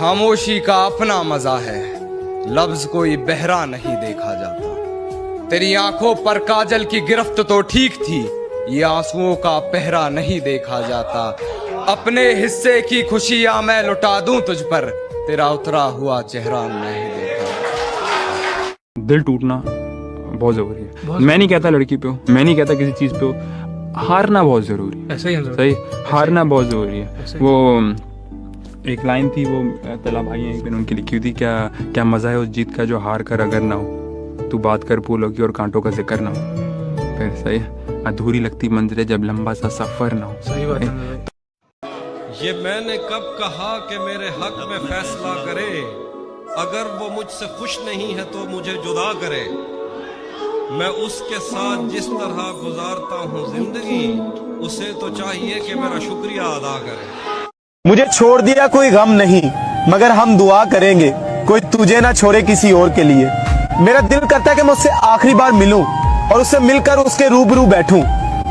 खामोशी का अपना मजा है, लफ्ज कोई बहरा नहीं देखा जाता। तेरी आंखों पर काजल की गिरफ्त तो ठीक थी, ये आंसुओं का पहरा नहीं देखा जाता। अपने हिस्से की खुशियां मैं लुटा दूं तुझ पर, तेरा उतरा हुआ चेहरा नहीं देखा। दिल टूटना बहुत जरूरी है। मैं नहीं कहता लड़की पे हो, मैं नहीं कहता किसी चीज पे हो, हारना बहुत जरूरी है। ऐसा ही सही, हारना बहुत जरूरी है। वो एक लाइन थी, वो तला भाई हैं एक दिन उनकी लिखी हुई थी, क्या क्या मजा है उस जीत का जो हार कर अगर ना हो, तू बात कर फूलों की और कांटों का जिक्र ना हो। फिर सही, अधूरी लगती मंजिलें जब लंबा सा सफर ना हो। सही बात है। ये मैंने कब कहा कि मेरे हक में फैसला करे, अगर वो मुझसे खुश नहीं है तो मुझे जुदा करे। मैं उसके साथ जिस तरह गुजारता हूँ जिंदगी, उसे तो चाहिए कि मेरा शुक्रिया अदा करे। मुझे छोड़ दिया कोई गम नहीं, मगर हम दुआ करेंगे कोई तुझे ना छोड़े किसी और के लिए। मेरा दिल करता है कि मैं उससे आखिरी बार मिलूं और उससे मिलकर उसके रूबरू बैठूं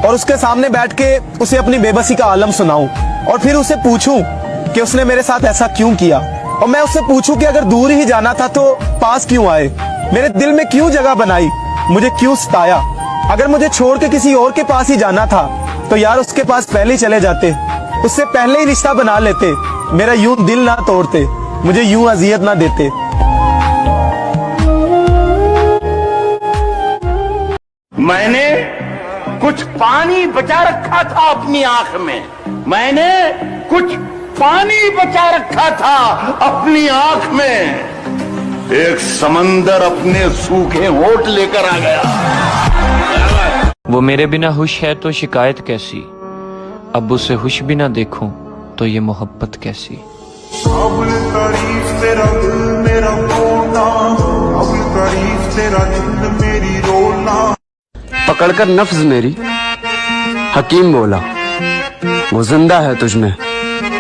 और उसके सामने बैठ के उसे अपनी बेबसी का आलम सुनाऊं और फिर उसे पूछूं कि उसने मेरे साथ ऐसा क्यों किया, और मैं उससे पूछूं कि अगर दूर ही जाना था तो पास क्यों आए, मेरे दिल में क्यों जगह बनाई, मुझे क्यों सताया। अगर मुझे छोड़ के किसी और के पास ही जाना था तो यार उसके पास पहले ही चले जाते, उससे पहले ही रिश्ता बना लेते, मेरा यूं दिल ना तोड़ते, मुझे यूं अजियत ना देते। मैंने कुछ पानी बचा रखा था अपनी आंख में, मैंने कुछ पानी बचा रखा था अपनी आंख में। एक समंदर अपने सूखे होठ लेकर आ गया। वो मेरे बिना खुश है तो शिकायत कैसी, अब उसे खुश भी ना देखूं तो ये मोहब्बत कैसी। पकड़कर नफ्स मेरी हकीम बोला, वो जिंदा है तुझ में,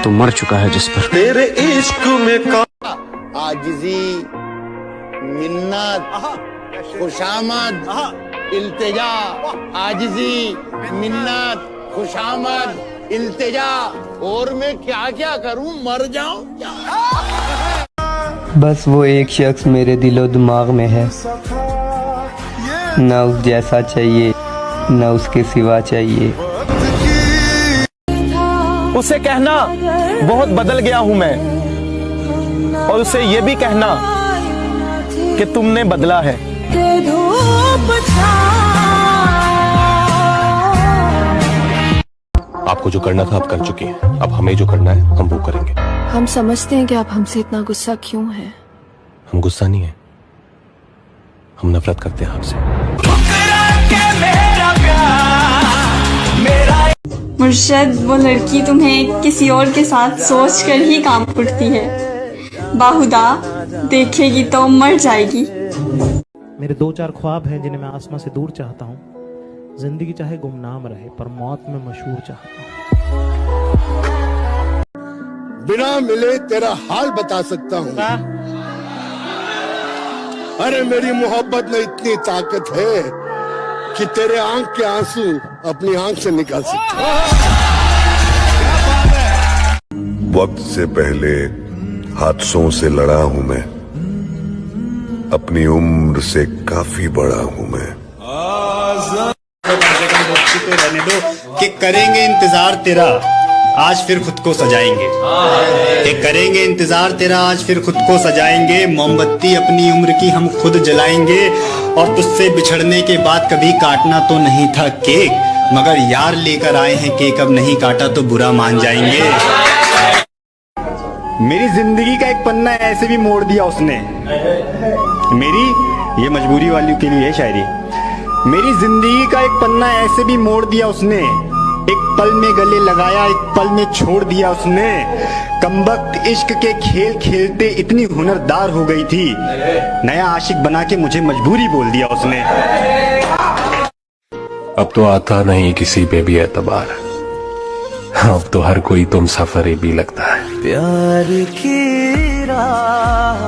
तू मर चुका है जिस पर। तेरे इश्क में आजिजी, मिन्नत, खुशामद, इल्तिजा। आजिजी, मिन्नत, खुशामद, इल्तिजा, और मैं क्या क्या करूं, मर जाऊं क्या? बस वो एक शख्स मेरे दिलो दिमाग में है, ना उस जैसा चाहिए ना उसके सिवा चाहिए। उसे कहना बहुत बदल गया हूं मैं, और उसे ये भी कहना कि तुमने बदला है। आपको जो करना था आप कर चुके हैं, अब हमें जो करना है हम वो करेंगे। हम समझते हैं कि आप हमसे इतना गुस्सा क्यों है। हम गुस्सा नहीं है, हम नफरत करते हैं आपसे। मुर्शद, वो लड़की तुम्हें किसी और के साथ सोच कर ही काम उठती है, बाहुदा देखेगी तो मर जाएगी। मेरे 2-4 ख्वाब हैं जिन्हें मैं आसमां से दूर चाहता हूँ। जिंदगी चाहे गुमनाम रहे पर मौत में मशहूर चाहता हूँ। बिना मिले तेरा हाल बता सकता हूँ। अरे मेरी मोहब्बत में इतनी ताकत है कि तेरे आंख के आंसू अपनी आंख से निकाल सकते। वक्त से पहले हादसों से लड़ा हूं मैं, अपनी उम्र से काफी बड़ा हूं मैं। रहने दो कि करेंगे इंतजार तेरा, आज फिर खुद को सजाएंगे। कि करेंगे इंतजार तेरा, आज फिर खुद को सजाएंगे। मोमबत्ती अपनी उम्र की हम खुद जलाएंगे, और तुझसे बिछड़ने के बाद कभी काटना तो नहीं था केक, मगर यार लेकर आए हैं केक, अब नहीं काटा तो बुरा मान जाएंगे। मेरी जिंदगी का एक पन्ना ऐसे भी मोड़ दिया उसने, मेरी ये मजबूरी वालों के लिए है शायरी। मेरी जिंदगी का एक पन्ना ऐसे भी मोड़ दिया उसने, एक पल में गले लगाया एक पल में छोड़ दिया उसने। कमबख्त इश्क के खेल खेलते इतनी हुनरदार हो गई थी, नया आशिक बना के मुझे मजबूरी बोल दिया उसने। अब तो आता नहीं किसी पे भी एतबार, अब तो हर कोई तुम सफरे भी लगता है। प्यार की राह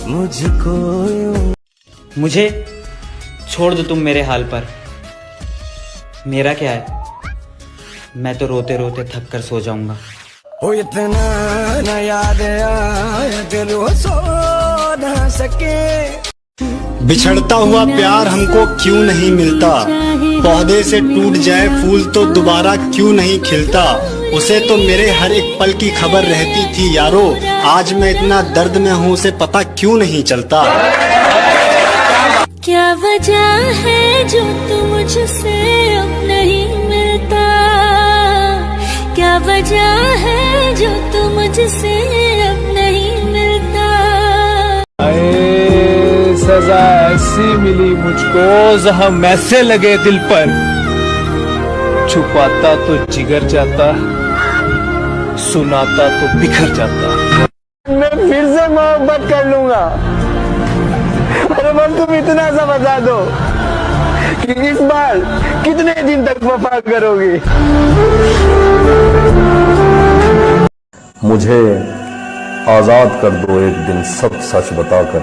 मुझको, मुझे छोड़ दो तुम मेरे हाल पर, मेरा क्या है, मैं तो रोते रोते थक कर सो जाऊंगा। इतना न याद आए फिर वो सो ना सके। बिछड़ता हुआ प्यार हमको क्यों नहीं मिलता, पौधे से टूट जाए फूल तो दोबारा क्यों नहीं खिलता। उसे तो मेरे हर एक पल की खबर रहती थी यारो, आज मैं इतना दर्द में हूँ उसे पता क्यों नहीं चलता। क्या वजह है जो तू मुझसे अब नहीं मिलता, क्या वजह है जो तू मुझसे अब नहीं मिलता। सजा ऐसी मिली मुझको, जख्म ऐसे लगे दिल पर, छुपाता तो जिगर जाता, सुनाता तो बिखर जाता। मैं फिर से मोहब्बत कर लूंगा, अरे बस तुम इतना सा बता दो कि इस बार कितने दिन तक वफा करोगी। मुझे आजाद कर दो एक दिन सब सच बताकर,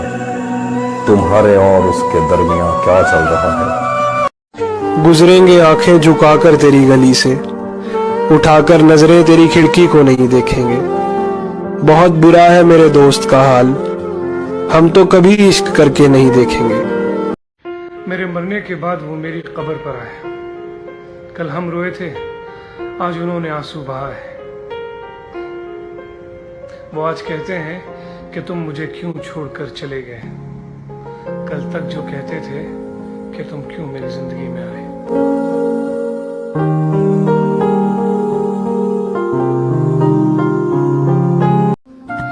तुम्हारे और उसके दरमियां क्या चल रहा है। गुजरेंगे आंखें झुकाकर तेरी गली से, उठाकर नजरें तेरी खिड़की को नहीं देखेंगे। बहुत बुरा है मेरे दोस्त का हाल, हम तो कभी इश्क करके नहीं देखेंगे। मेरे मरने के बाद वो मेरी कब्र पर आए, कल हम रोए थे आज उन्होंने आंसू बहाए। वो आज कहते हैं कि तुम मुझे क्यों छोड़कर चले गए, कल तक जो कहते थे कि तुम क्यों मेरी जिंदगी में आए।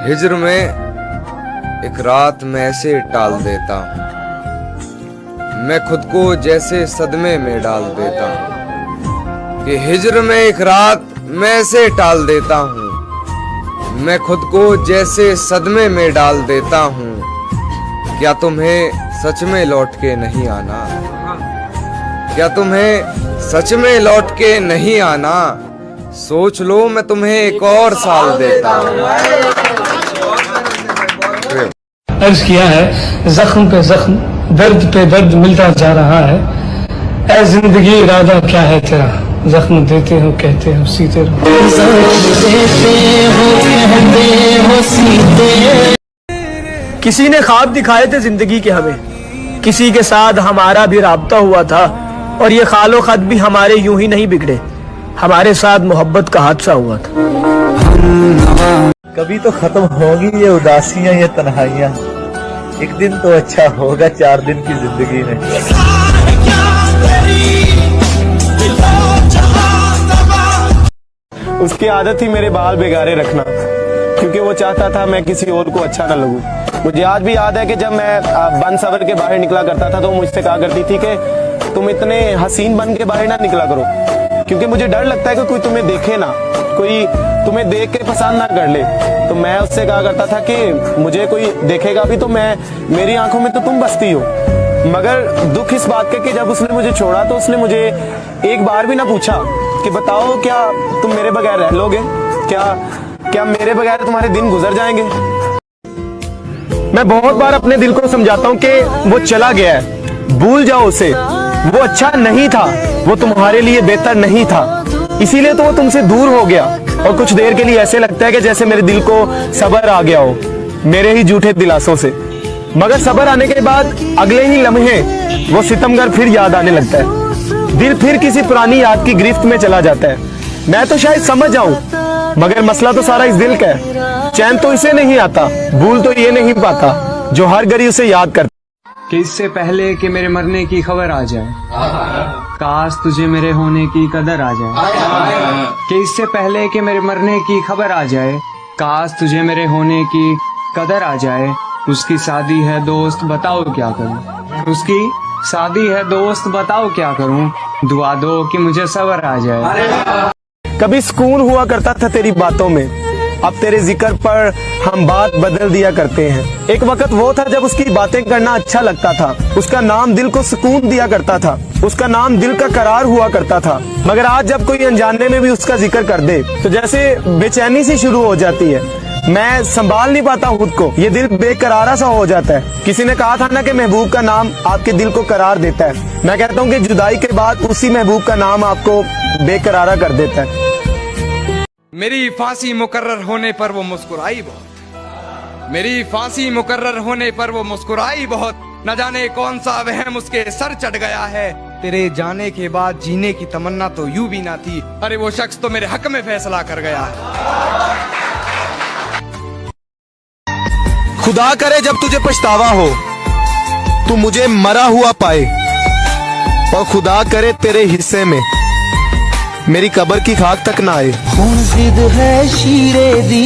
हिज्र में एक रात मैं ऐसे टाल देता हूँ, मैं खुद को जैसे सदमे में डाल देता हूँ कि हिज्र में एक रात मैं ऐसे टाल देता हूँ, मैं खुद को जैसे सदमे में डाल देता हूँ। क्या तुम्हें सच में लौट के नहीं आना, क्या तुम्हें सच में लौट के नहीं आना, सोच लो मैं तुम्हें एक और साल देता हूँ। अर्ज किया है जख्म पे जख्म, दर्द पे दर्द मिलता जा रहा है, ऐ जिंदगी इरादा क्या है तेरा, जख्म देते हो कहते हो सीते रहो। किसी ने ख्वाब दिखाए थे जिंदगी के हमें, किसी के साथ हमारा भी राब्ता हुआ था, और ये खालो खत भी हमारे यूं ही नहीं बिगड़े, हमारे साथ मोहब्बत का हादसा हुआ था। कभी तो खत्म होगी ये उदासियां, ये तन्हाइयां, एक दिन तो अच्छा होगा 4 दिन की जिंदगी में। उसकी आदत थी मेरे बाल बेगारे रखना, क्योंकि वो चाहता था मैं किसी और को अच्छा न लगूं। मुझे आज भी याद है कि जब मैं बन सवर के बाहर निकला करता था तो मुझसे कहा करती थी कि तुम इतने हसीन बन के बाहर ना निकला करो, क्योंकि मुझे डर लगता है कि कोई तुम्हें देखे ना, कोई तुम्हें देख के पसंद ना कर ले। तो मैं उससे कहा करता था कि मुझे कोई देखेगा भी तो मेरी आंखों में तो तुम बसती हो। मगर दुख इस बात का कि जब उसने मुझे छोड़ा तो उसने मुझे एक बार भी ना पूछा कि बताओ क्या तुम मेरे बगैर रह लोगे, क्या मेरे बगैर तुम्हारे दिन गुजर जाएंगे। मैं बहुत बार अपने दिल को समझाता हूँ कि वो चला गया है, भूल जाओ उसे, वो अच्छा नहीं था, वो तुम्हारे लिए बेहतर नहीं था, इसीलिए तो वो तुमसे दूर हो गया। और कुछ देर के लिए ऐसे लगता है कि जैसे मेरे दिल को सब्र आ गया हो मेरे ही झूठे दिलासों से, मगर सब्र आने के बाद अगले ही लम्हे वो सितमगर फिर याद आने लगता है, दिल फिर किसी पुरानी याद की गिरफ्त में चला जाता है। मैं तो शायद समझ जाऊं, मगर मसला तो सारा इस दिल का है। चैन तो इसे नहीं आता, भूल तो ये नहीं पाता जो हर घड़ी उसे याद करता। कि इससे पहले कि मेरे मरने की खबर आ जाए, काश तुझे मेरे होने की कदर आ जाए। कि इससे पहले कि मेरे मरने की खबर आ जाए, काश तुझे मेरे होने की कदर आ जाए। उसकी शादी है दोस्त बताओ क्या करूं, उसकी शादी है दोस्त बताओ क्या करूं, दुआ दो कि मुझे सब्र आ जाए। कभी सुकून हुआ करता था तेरी बातों में, अब तेरे जिक्र पर हम बात बदल दिया करते हैं। एक वक्त वो था जब उसकी बातें करना अच्छा लगता था, उसका नाम दिल को सुकून दिया करता था, उसका नाम दिल का करार हुआ करता था। मगर आज जब कोई अनजाने में भी उसका जिक्र कर दे तो जैसे बेचैनी सी शुरू हो जाती है, मैं संभाल नहीं पाता खुद को, ये दिल बेकरारा सा हो जाता है। किसी ने कहा था ना कि महबूब का नाम आपके दिल को करार देता है, मैं कहता हूँ कि जुदाई के बाद उसी महबूब का नाम आपको बेकरारा कर देता है। मेरी फांसी मुकर्रर होने पर वो मुस्कुराई बहुत, मेरी फांसी मुकर्रर होने पर वो मुस्कुराई बहुत, न जाने कौन सा वहम उसके सर चढ़ गया है। तेरे जाने के बाद जीने की तमन्ना तो यूं भी ना थी, अरे वो शख्स तो मेरे हक में फैसला कर गया है। खुदा करे जब तुझे पछतावा हो तू मुझे मरा हुआ पाए, और खुदा करे तेरे हिस्से में मेरी कब्र की खाक तक ना आए। ਹੁਣ ਜ਼ਿੱਦ ਹੈ ਸ਼ੀਰੇ ਦੀ